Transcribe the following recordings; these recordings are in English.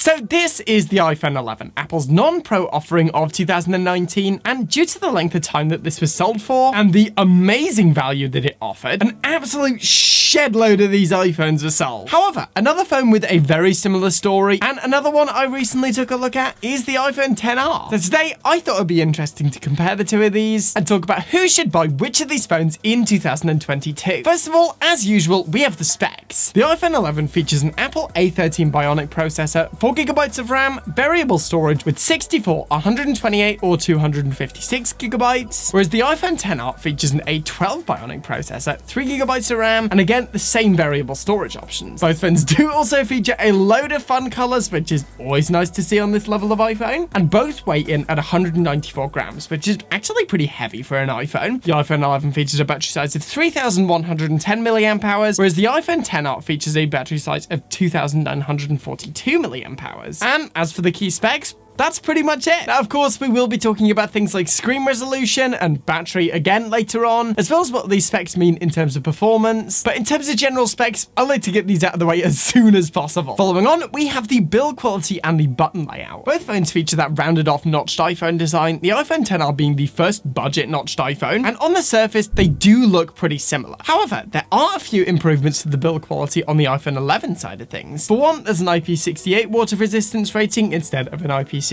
So this is the iPhone 11, Apple's non-Pro offering of 2019, and due to the length of time that this was sold for, and the amazing value that it offered, an absolute shed load of these iPhones were sold. However, another phone with a very similar story, and another one I recently took a look at, is the iPhone XR. So today, I thought it'd be interesting to compare the two of these, and talk about who should buy which of these phones in 2022. First of all, as usual, we have the specs. The iPhone 11 features an Apple A13 Bionic processor, 4GB of RAM, variable storage with 64, 128 or 256GB, whereas the iPhone XR features an A12 Bionic processor, 3GB of RAM, and again, the same variable storage options. Both phones do also feature a load of fun colors, which is always nice to see on this level of iPhone, and both weigh in at 194 grams, which is actually pretty heavy for an iPhone. The iPhone 11 features a battery size of 3,110 milliamp hours, whereas the iPhone XR features a battery size of 2,942 milliamp hours. And as for the key specs, that's pretty much it. Now, of course, we will be talking about things like screen resolution and battery again later on, as well as what these specs mean in terms of performance. But in terms of general specs, I like to get these out of the way as soon as possible. Following on, we have the build quality and the button layout. Both phones feature that rounded off notched iPhone design, the iPhone XR being the first budget notched iPhone, and on the surface, they do look pretty similar. However, there are a few improvements to the build quality on the iPhone 11 side of things. For one, there's an IP68 water resistance rating instead of an IP67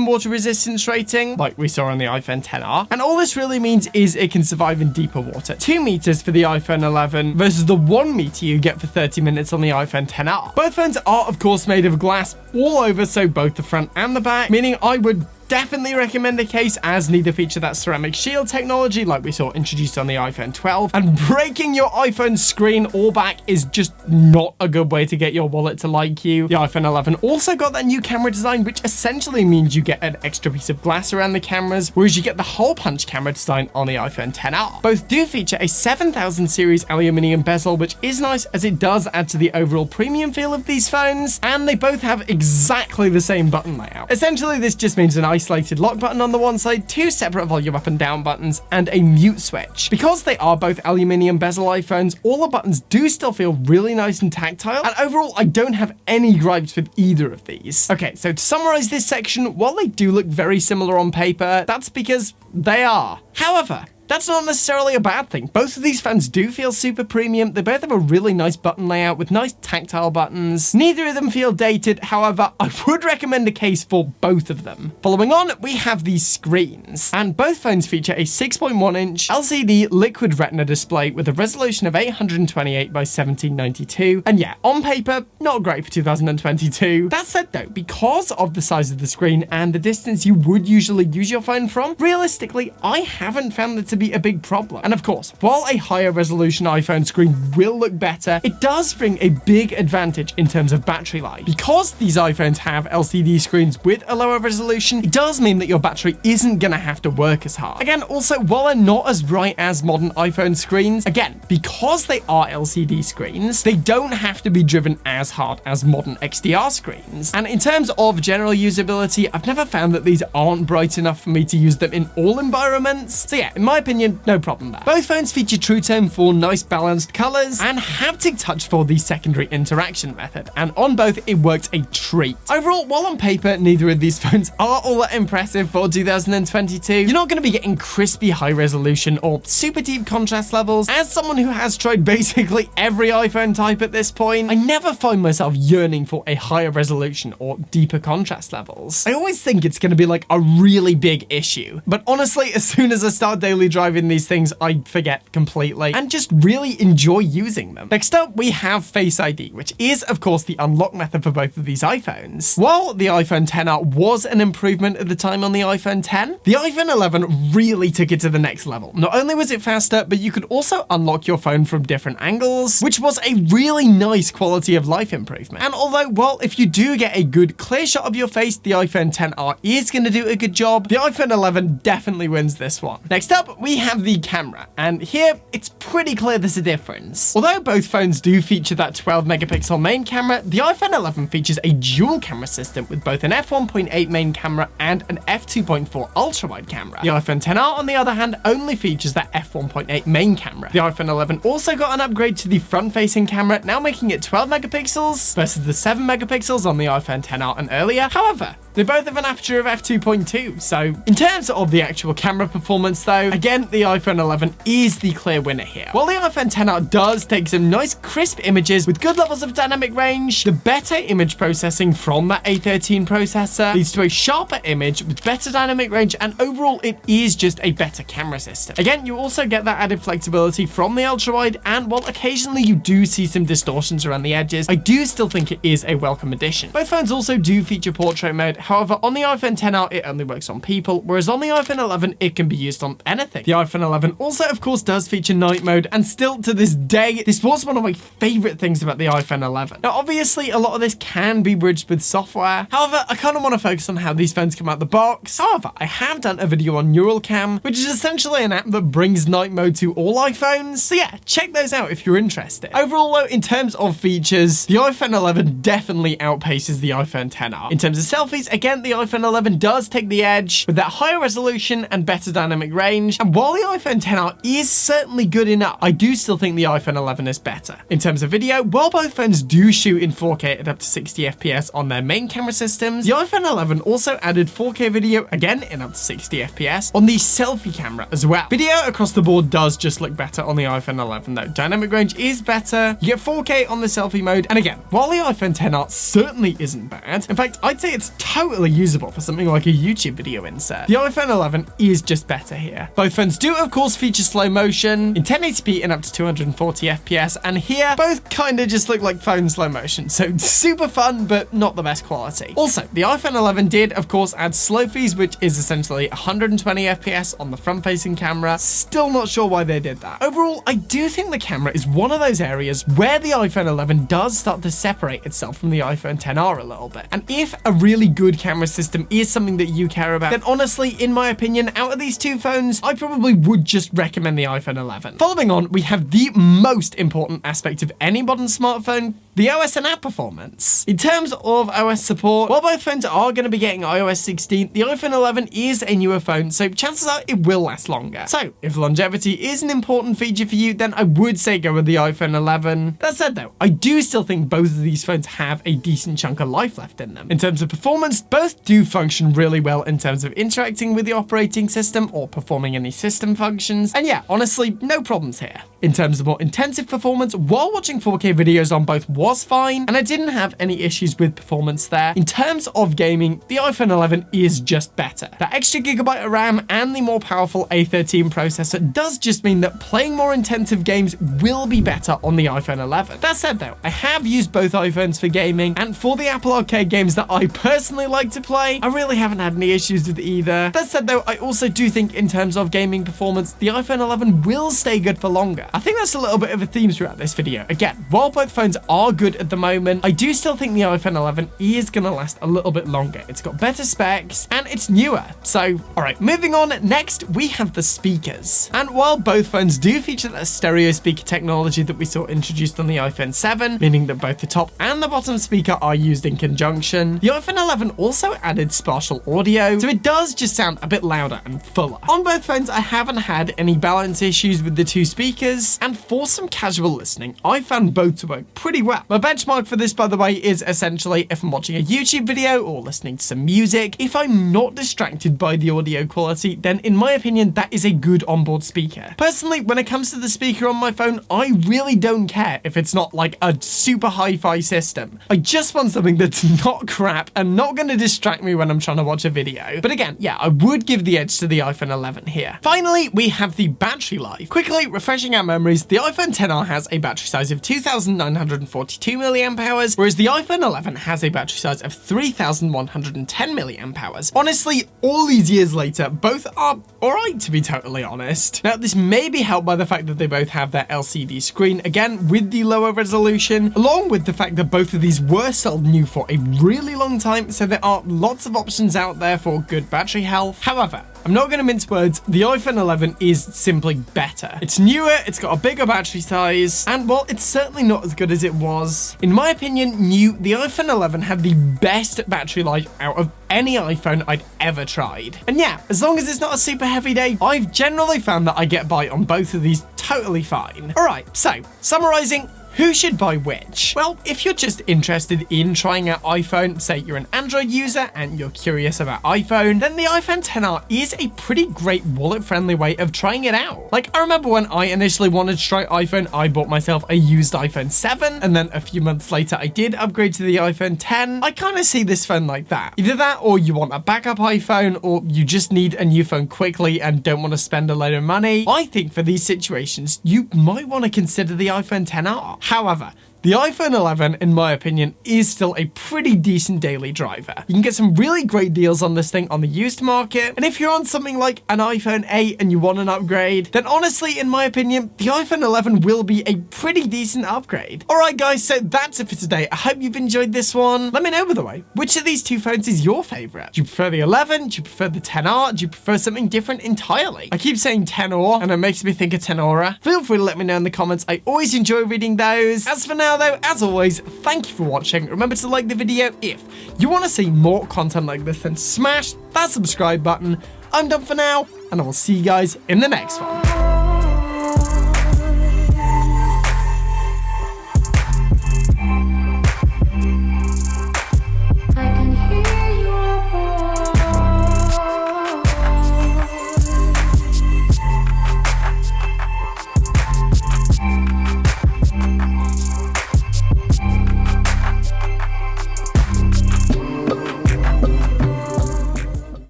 water resistance rating, like we saw on the iPhone XR. And all this really means is it can survive in deeper water. 2 meters for the iPhone 11 versus the 1 meter you get for 30 minutes on the iPhone XR. Both phones are, of course, made of glass all over, so both the front and the back, meaning I would definitely recommend a case, as neither feature that ceramic shield technology like we saw introduced on the iPhone 12, and breaking your iPhone screen or back is just not a good way to get your wallet to like you. The iPhone 11 also got that new camera design, which essentially means you get an extra piece of glass around the cameras, whereas you get the hole punch camera design on the iPhone XR. Both do feature a 7000 series aluminium bezel, which is nice as it does add to the overall premium feel of these phones, and they both have exactly the same button layout. Essentially, this just means an isolated lock button on the one side, 2 separate volume up and down buttons, and a mute switch. Because they are both aluminium bezel iPhones, all the buttons do still feel really nice and tactile, and overall I don't have any gripes with either of these. Okay, so to summarize this section, while they do look very similar on paper, that's because they are. However, that's not necessarily a bad thing. Both of these phones do feel super premium. They both have a really nice button layout with nice tactile buttons. Neither of them feel dated. However, I would recommend a case for both of them. Following on, we have these screens, and both phones feature a 6.1-inch LCD liquid retina display with a resolution of 828 by 1792. And yeah, on paper, not great for 2022. That said though, because of the size of the screen and the distance you would usually use your phone from, realistically, I haven't found that to be a big problem. And of course, while a higher resolution iPhone screen will look better, it does bring a big advantage in terms of battery life. Because these iPhones have LCD screens with a lower resolution, it does mean that your battery isn't gonna have to work as hard. Again, also, while they're not as bright as modern iPhone screens, again, because they are LCD screens, they don't have to be driven as hard as modern XDR screens. And in terms of general usability, I've never found that these aren't bright enough for me to use them in all environments. So yeah, in my opinion, no problem there. Both phones feature True Tone for nice balanced colors and haptic touch for the secondary interaction method, and on both it worked a treat. Overall, while on paper neither of these phones are all that impressive for 2022, you're not going to be getting crispy high resolution or super deep contrast levels. As someone who has tried basically every iPhone type at this point, I never find myself yearning for a higher resolution or deeper contrast levels. I always think it's going to be like a really big issue, but honestly, as soon as I start daily driving these things, I forget completely and just really enjoy using them. Next up, we have Face ID, which is of course the unlock method for both of these iPhones. While the iPhone XR was an improvement at the time on the iPhone X, the iPhone 11 really took it to the next level. Not only was it faster, but you could also unlock your phone from different angles, which was a really nice quality of life improvement. And although, well, if you do get a good clear shot of your face, the iPhone XR is going to do a good job, the iPhone 11 definitely wins this one. Next up, we have the camera, and here it's pretty clear there's a difference. Although both phones do feature that 12 megapixel main camera, the iPhone 11 features a dual camera system with both an f1.8 main camera and an f2.4 ultra-wide camera. The iPhone XR, on the other hand, only features that f1.8 main camera. The iPhone 11 also got an upgrade to the front-facing camera, now making it 12 megapixels versus the 7 megapixels on the iPhone XR and earlier. However, they both have an aperture of f2.2, so in terms of the actual camera performance though, again, the iPhone 11 is the clear winner here. While the iPhone XR does take some nice crisp images with good levels of dynamic range, the better image processing from that A13 processor leads to a sharper image with better dynamic range, and overall it is just a better camera system. Again, you also get that added flexibility from the ultra-wide, and while occasionally you do see some distortions around the edges, I do still think it is a welcome addition. Both phones also do feature portrait mode. However, on the iPhone XR, it only works on people, whereas on the iPhone 11, it can be used on anything. The iPhone 11 also, of course, does feature night mode, and still to this day, this was one of my favorite things about the iPhone 11. Now, obviously, a lot of this can be bridged with software. However, I kind of want to focus on how these phones come out the box. However, I have done a video on Neural Cam, which is essentially an app that brings night mode to all iPhones. So yeah, check those out if you're interested. Overall, though, in terms of features, the iPhone 11 definitely outpaces the iPhone XR. In terms of selfies, again, the iPhone 11 does take the edge with that higher resolution and better dynamic range. And while the iPhone XR is certainly good enough, I do still think the iPhone 11 is better. In terms of video, while both phones do shoot in 4K at up to 60 FPS on their main camera systems, the iPhone 11 also added 4K video, again in up to 60 FPS, on the selfie camera as well. Video across the board does just look better on the iPhone 11 though. Dynamic range is better, you get 4K on the selfie mode, and again, while the iPhone XR certainly isn't bad, in fact, I'd say it's totally usable for something like a YouTube video insert, the iPhone 11 is just better here. Both phones do, of course, feature slow motion in 1080p and up to 240 FPS, and here, both kind of just look like phone slow motion, so super fun, but not the best quality. Also, the iPhone 11 did, of course, add slow fees, which is essentially 120 FPS on the front-facing camera. Still not sure why they did that. Overall, I do think the camera is one of those areas where the iPhone 11 does start to separate itself from the iPhone XR a little bit. And if a really good camera system is something that you care about, then honestly, in my opinion, out of these two phones, I probably would just recommend the iPhone 11. Following on, we have the most important aspect of any modern smartphone, the OS and app performance. In terms of OS support, while both phones are going to be getting iOS 16, the iPhone 11 is a newer phone, so chances are it will last longer. So if longevity is an important feature for you, then I would say go with the iPhone 11. That said though, I do still think both of these phones have a decent chunk of life left in them. In terms of performance, both do function really well in terms of interacting with the operating system or performing any system functions. And yeah, honestly, no problems here. In terms of more intensive performance, while watching 4K videos on both was fine, and I didn't have any issues with performance there. In terms of gaming, the iPhone 11 is just better. That extra gigabyte of RAM and the more powerful A13 processor does just mean that playing more intensive games will be better on the iPhone 11. That said though, I have used both iPhones for gaming, and for the Apple Arcade games that I personally like to play, I really haven't had any issues with either. That said though, I also do think in terms of gaming performance, the iPhone 11 will stay good for longer. I think that's a little bit of a theme throughout this video. Again, while both phones are good at the moment, I do still think the iPhone 11 is going to last a little bit longer. It's got better specs and it's newer. So, alright, moving on. Next, we have the speakers. And while both phones do feature that stereo speaker technology that we saw introduced on the iPhone 7, meaning that both the top and the bottom speaker are used in conjunction, the iPhone 11 also added spatial audio, so it does just sound a bit louder and fuller. On both phones, I haven't had any balance issues with the two speakers, and for some casual listening, I found both to work pretty well. My benchmark for this, by the way, is essentially if I'm watching a YouTube video or listening to some music, if I'm not distracted by the audio quality, then in my opinion, that is a good onboard speaker. Personally, when it comes to the speaker on my phone, I really don't care if it's not like a super hi-fi system. I just want something that's not crap and not going to distract me when I'm trying to watch a video. But again, yeah, I would give the edge to the iPhone 11 here. Finally, we have the battery life. Quickly refreshing our memories, the iPhone XR has a battery size of 2,942 milliamp hours, whereas the iPhone 11 has a battery size of 3,110 milliamp hours. Honestly, all these years later, both are alright, to be totally honest. Now, this may be helped by the fact that they both have their LCD screen, again, with the lower resolution, along with the fact that both of these were sold new for a really long time, so there are lots of options out there for good battery health. However, I'm not going to mince words. The iPhone 11 is simply better. It's newer, it's got a bigger battery size, and well, it's certainly not as good as it was. In my opinion, the iPhone 11 had the best battery life out of any iPhone I'd ever tried. And yeah, as long as it's not a super heavy day, I've generally found that I get by on both of these totally fine. All right, so summarizing, who should buy which? Well, if you're just interested in trying out iPhone, say you're an Android user and you're curious about iPhone, then the iPhone XR is a pretty great wallet-friendly way of trying it out. Like, I remember when I initially wanted to try iPhone, I bought myself a used iPhone 7, and then a few months later, I did upgrade to the iPhone 10. I kind of see this phone like that. Either that, or you want a backup iPhone, or you just need a new phone quickly and don't want to spend a load of money. I think for these situations, you might want to consider the iPhone XR. However, the iPhone 11, in my opinion, is still a pretty decent daily driver. You can get some really great deals on this thing on the used market, and if you're on something like an iPhone 8 and you want an upgrade, then honestly, in my opinion, the iPhone 11 will be a pretty decent upgrade. Alright guys, so that's it for today. I hope you've enjoyed this one. Let me know, by the way, which of these two phones is your favorite? Do you prefer the 11? Do you prefer the XR? Do you prefer something different entirely? I keep saying XR, and it makes me think of XR. Feel free to let me know in the comments. I always enjoy reading those. As for now, though, as always, thank you for watching. Remember to like the video if you want to see more content like this, then smash that subscribe button. I'm done for now, and I will see you guys in the next one.